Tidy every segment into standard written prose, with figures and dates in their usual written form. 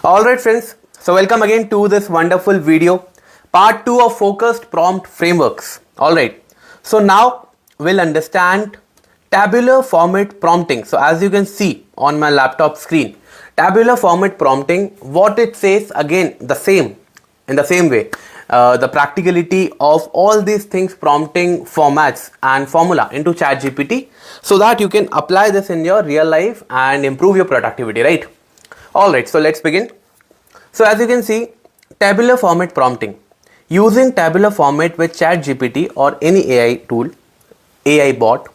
Alright friends, so welcome again to this wonderful video, part 2 of focused prompt frameworks. Alright, so now we'll understand tabular format prompting. So as you can see on my laptop screen, tabular format prompting, what it says again in the same way. The practicality of all these things, prompting formats and formula into ChatGPT, so that you can apply this in your real life and improve your productivity, right? Alright, so let's begin. So as you can see, tabular format prompting. Using tabular format with ChatGPT or any AI tool, AI bot,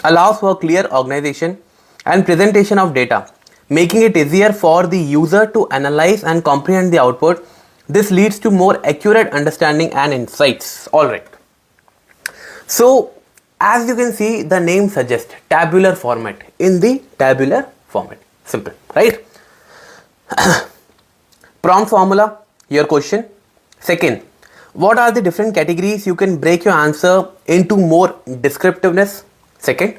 allows for clear organization and presentation of data, making it easier for the user to analyze and comprehend the output. This leads to more accurate understanding and insights. Alright. So as you can see, the name suggests tabular format. In the tabular format, simple, right? Prompt formula, your question. Second, what are the different categories you can break your answer into more descriptiveness? Second.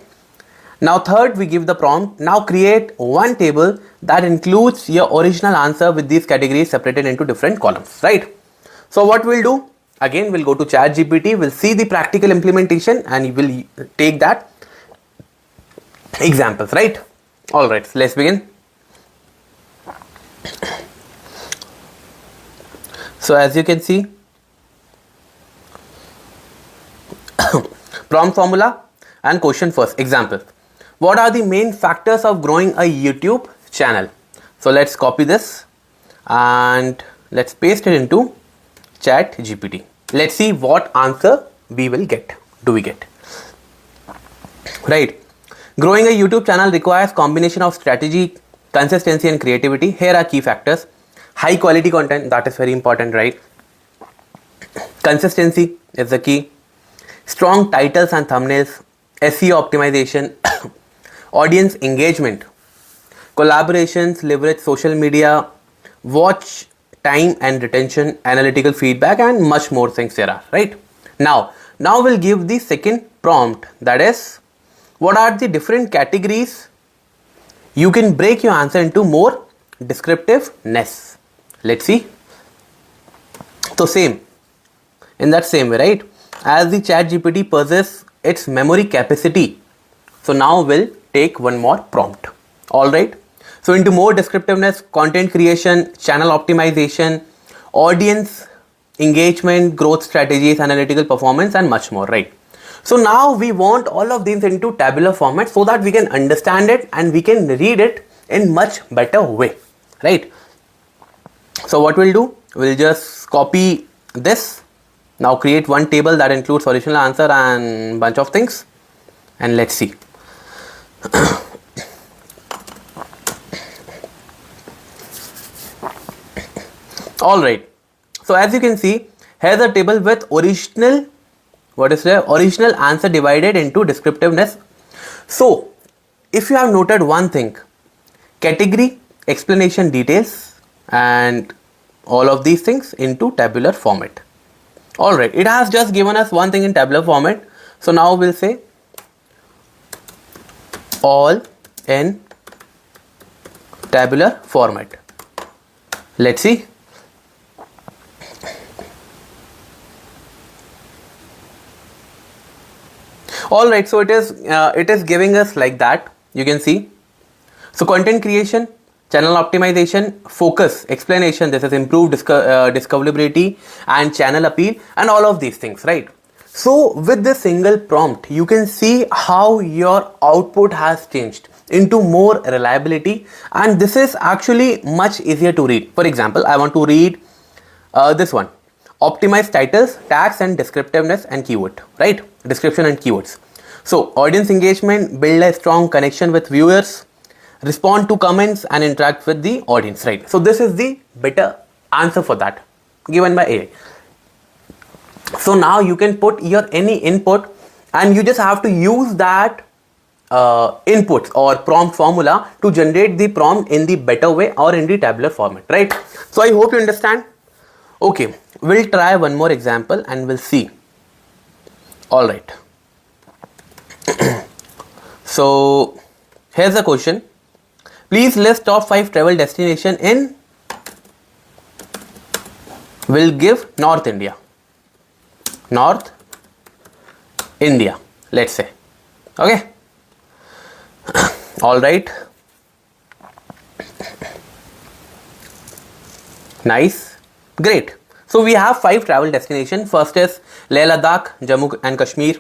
Now third, we give the prompt. Now create one table that includes your original answer with these categories separated into different columns, right? So what we'll do, again we'll go to ChatGPT, we'll see the practical implementation and we'll take that examples, right? Alright, so let's begin. So as you can see, prompt formula and question first. Example, what are the main factors of growing a YouTube channel? So let's copy this and let's paste it into ChatGPT. Let's see what answer we will get. Do we get? Right. Growing a YouTube channel requires combination of strategy, consistency and creativity. Here are key factors. High quality content, that is very important, right? Consistency is the key. Strong titles and thumbnails, SEO optimization, audience engagement, collaborations, leverage social media, watch time and retention, analytical feedback, and much more things there are, right? Now we'll give the second prompt, that is, what are the different categories you can break your answer into more descriptiveness. Let's see. So same, in that same way, right? As the ChatGPT possesses its memory capacity, so now we'll take one more prompt. Alright. So into more descriptiveness, content creation, channel optimization, audience engagement, growth strategies, analytical performance, and much more, right? So now we want all of these into tabular format so that we can understand it and we can read it in much better way, right? So what we'll do, we'll just copy this. Now create one table that includes original answer and bunch of things, and let's see. Alright, so as you can see, here's a table with original answer divided into descriptiveness. So if you have noted one thing, category, explanation, details, and all of these things into tabular format. Alright, it has just given us one thing in tabular format. So now we'll say all in tabular format. Let's see. Alright, so it is giving us like that. You can see. So content creation, channel optimization, focus, explanation, this is improved discoverability and channel appeal, and all of these things, right? So with this single prompt, you can see how your output has changed into more reliability, and this is actually much easier to read. For example, I want to read this one. Optimize titles, tags and descriptiveness and keyword, right? Description and keywords. So audience engagement, build a strong connection with viewers, respond to comments and interact with the audience, right? So this is the better answer for that given by AI. So now you can put your any input and you just have to use that inputs or prompt formula to generate the prompt in the better way or in the tabular format, right? So I hope you understand. Okay, we'll try one more example and we'll see. Alright. So here's a question. Please list top 5 travel destination in, will give North India. North India, let's say. Okay. All right. Nice. Great. So we have 5 travel destinations. First is Leh Ladakh, Jammu and Kashmir,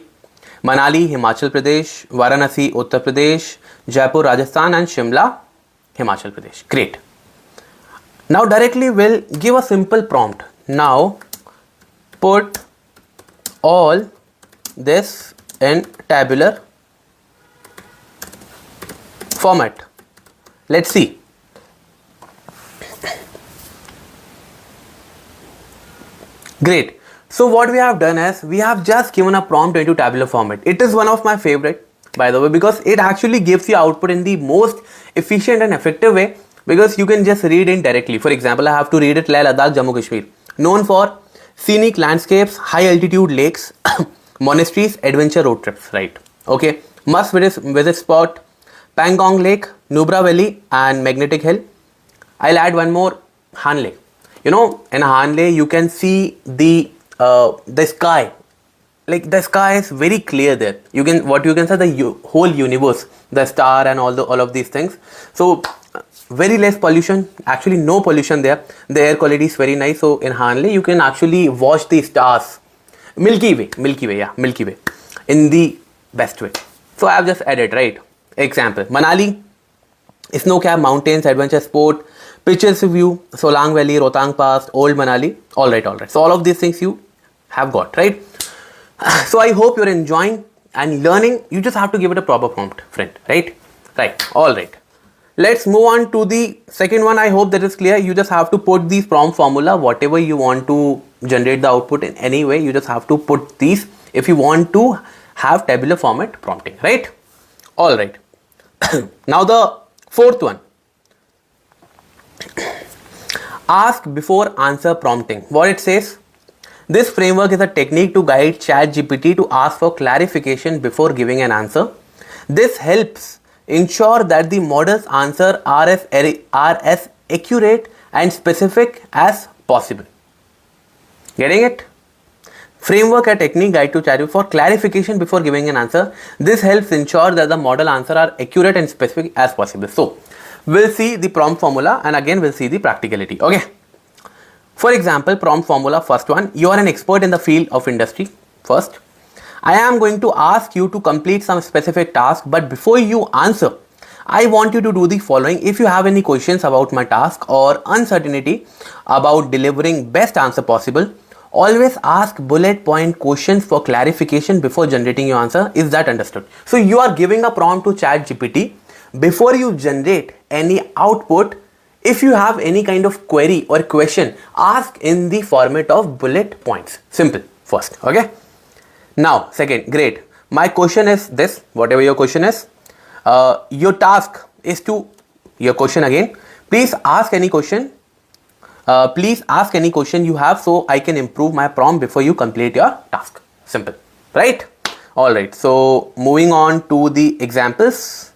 Manali, Himachal Pradesh, Varanasi, Uttar Pradesh, Jaipur, Rajasthan, and Shimla, Himachal Pradesh. Great. Now directly we'll give a simple prompt. Now put all this in tabular format. Let's see. Great. So what we have done is we have just given a prompt into tabular format. It is one of my favorite, by the way, because it actually gives you output in the most efficient and effective way, because you can just read in directly. For example, I have to read it: Leh Ladakh, Jammu Kashmir, known for scenic landscapes, high altitude lakes, monasteries, adventure road trips, right? Okay. Must visit spot: Pangong Lake, Nubra Valley, and Magnetic Hill. I'll add one more: Hanle. You know, in Hanle you can see the sky. Like the sky is very clear there. You can say the whole universe, the star and all of these things. So very less pollution, actually no pollution there. The air quality is very nice. So in Hanle you can actually watch the stars, Milky Way, in the best way. So I have just added, right? Example: Manali, snow-capped mountains, adventure sport, pictures view, Solang Valley, Rohtang Pass, Old Manali. All right. So all of these things you have got, right? So I hope you're enjoying and learning. You just have to give it a proper prompt, friend, right? All right. Let's move on to the second one. I hope that is clear. You just have to put these prompt formula, whatever you want to generate the output in any way. You just have to put these if you want to have tabular format prompting, right? All right. Now the fourth one. Ask before answer prompting. What it says: this framework is a technique to guide ChatGPT to ask for clarification before giving an answer. This helps ensure that the model's answer are as accurate and specific as possible. Getting it? Framework a technique guide to ChatGPT for clarification before giving an answer. This helps ensure that the model answer are accurate and specific as possible. So we'll see the prompt formula and again we'll see the practicality. Okay. For example, prompt formula, first one: you are an expert in the field of industry. First, I am going to ask you to complete some specific task, but before you answer, I want you to do the following. If you have any questions about my task or uncertainty about delivering best answer possible, always ask bullet point questions for clarification before generating your answer. Is that understood? So you are giving a prompt to ChatGPT. Before you generate any output, if you have any kind of query or question, ask in the format of bullet points. Simple. First. Okay. Now, second, great. My question is this, whatever your question is. Your task is to, your question again. Please ask any question. Please ask any question you have so I can improve my prompt before you complete your task. Simple. Right? All right. So, moving on to the examples.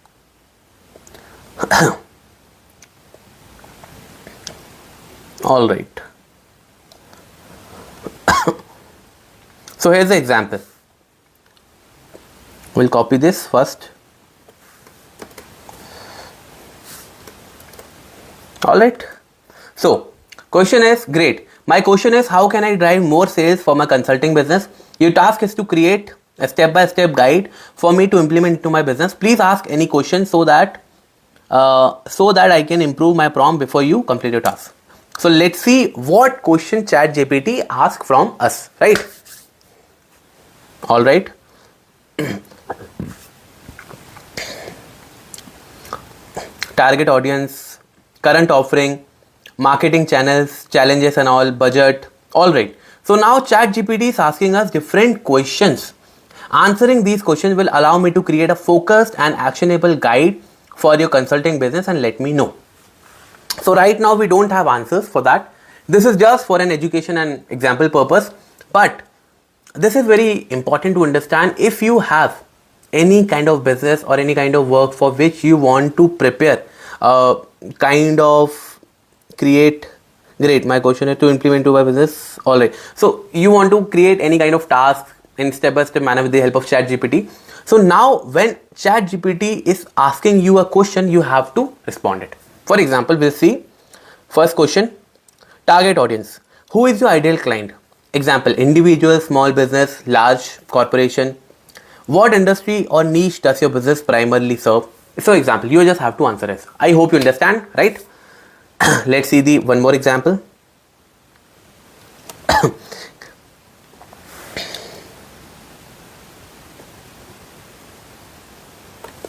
All right. So here's the example. We'll copy this first. All right. So question is, great. My question is, how can I drive more sales for my consulting business? Your task is to create a step-by-step guide for me to implement into my business. Please ask any question so that I can improve my prompt before you complete your task. So let's see what question ChatGPT asks from us, right? All right. Target audience, current offering, marketing channels, challenges and all, budget. All right. So now ChatGPT is asking us different questions. Answering these questions will allow me to create a focused and actionable guide for your consulting business and let me know. So right now we don't have answers for that. This is just for an education and example purpose. But this is very important to understand. If you have any kind of business or any kind of work for which you want to prepare kind of create. Great. My question is to implement to my business. All right. So you want to create any kind of task in step-by-step manner with the help of ChatGPT. So now when ChatGPT is asking you a question, you have to respond it. For example, we'll see first question, target audience. Who is your ideal client? Example, individual, small business, large corporation. What industry or niche does your business primarily serve? So example, you just have to answer this. I hope you understand, right? Let's see the one more example.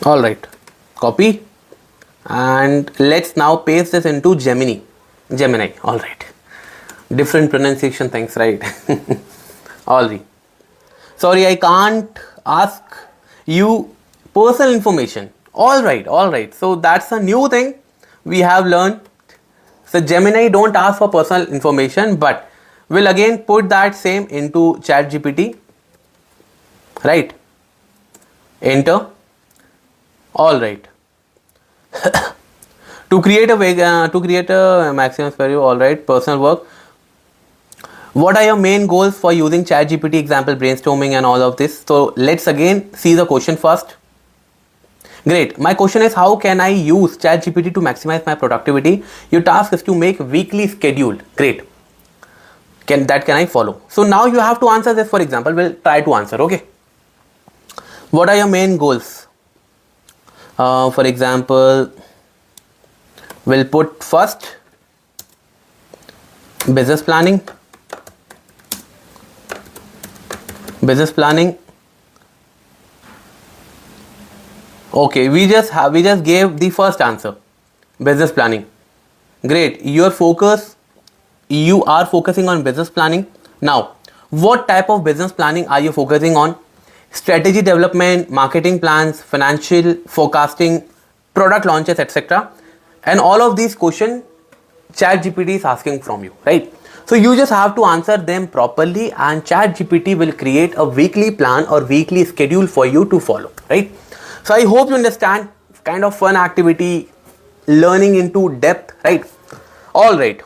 All right, copy, and let's now paste this into Gemini. All right, different pronunciation things, right? All right. Sorry, I can't ask you personal information. All right. So that's a new thing we have learned. So Gemini don't ask for personal information, but we'll again put that same into ChatGPT. Right. Enter. All right. to create a maximum value. All right. Personal work. What are your main goals for using ChatGPT? Example, brainstorming and all of this. So let's again see the question first. Great. My question is, how can I use ChatGPT to maximize my productivity? Your task is to make weekly schedule. Great. Can I follow? So now you have to answer this. For example, we'll try to answer. Okay. What are your main goals? For example, we'll put first business planning. Okay, we just gave the first answer, business planning. Great. You are focusing on business planning. Now, what type of business planning are you focusing on? Strategy development, marketing plans, financial forecasting, product launches, etc. And all of these questions ChatGPT is asking from you, right? So you just have to answer them properly, and ChatGPT will create a weekly plan or weekly schedule for you to follow, right? So I hope you understand. Kind of fun activity, learning into depth, right? All right.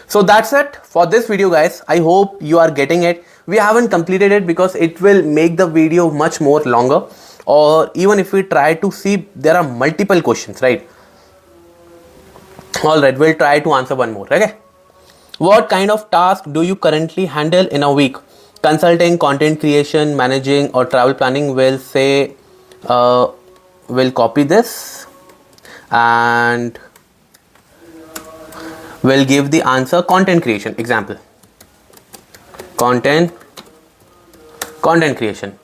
So that's it for this video, guys. I hope you are getting it. We haven't completed it because it will make the video much more longer, or even if we try to see, there are multiple questions, right? All right, we'll try to answer one more. Okay. What kind of task do you currently handle in a week? Consulting, content creation, managing, or travel planning? We'll say, we'll copy this and we'll give the answer content creation. Example, content creation.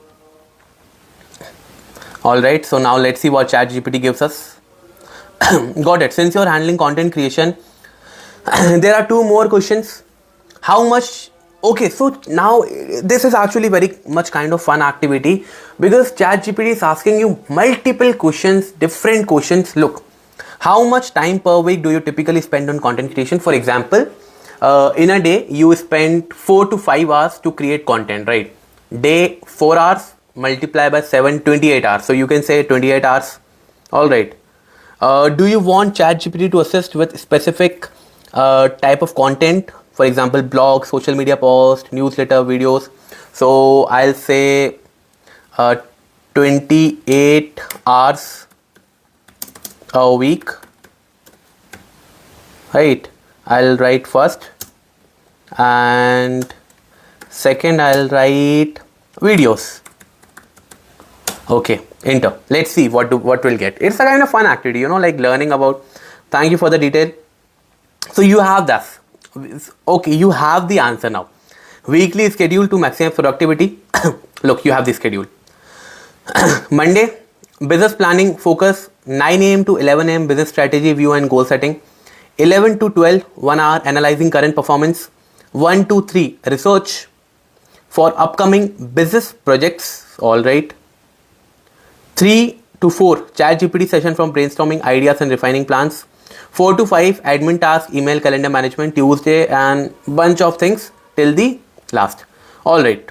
All right. So now let's see what ChatGPT gives us. Got it. Since you're handling content creation, there are two more questions. How much? Okay, so now this is actually very much kind of fun activity because ChatGPT is asking you multiple questions, different questions. Look, how much time per week do you typically spend on content creation? For example, in a day you spend 4 to 5 hours to create content, right? Day 4 hours multiply by 7, 28 hours. So you can say 28 hours. All right. Do you want ChatGPT to assist with specific type of content? For example, blog, social media post, newsletter, videos. So I'll say 28 hours a week, right? I'll write first, and second I'll write videos. Okay, enter. Let's see what we'll get. It's a kind of fun activity, like learning about. Thank you for the detail. So you have that. Okay, you have the answer now. Weekly schedule to maximize productivity. Look, you have the schedule. Monday, business planning focus, 9 a.m. to 11 a.m. business strategy view and goal setting. 11 to 12, 1 hour analyzing current performance. 1 to 3, research for upcoming business projects. All right. 3 to 4, ChatGPT session from brainstorming ideas and refining plans. 4 to 5, admin task, email, calendar management, Tuesday, and bunch of things till the last. All right.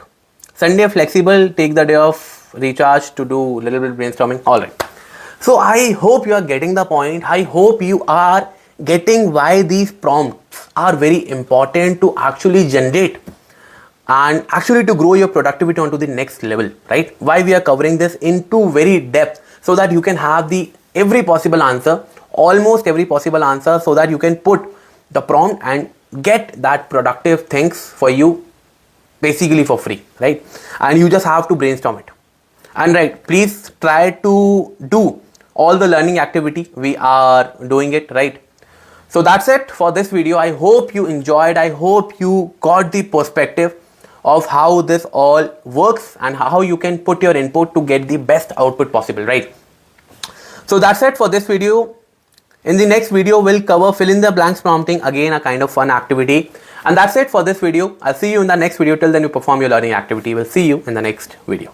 Sunday flexible, take the day off, recharge to do little bit brainstorming. All right. So I hope you are getting the point. I hope you are getting why these prompts are very important to actually generate and actually to grow your productivity onto the next level, right? Why we are covering this into very depth, so that you can have the every possible answer, almost every possible answer, so that you can put the prompt and get that productive things for you basically for free, right? And you just have to brainstorm it. And right, please try to do all the learning activity we are doing it, right? So that's it for this video. I hope you enjoyed. I hope you got the perspective of how this all works and how you can put your input to get the best output possible, right? So that's it for this video. In the next video, we'll cover fill in the blanks prompting, again a kind of fun activity. And that's it for this video. I'll see you in the next video. Till then, you perform your learning activity. We'll see you in the next video.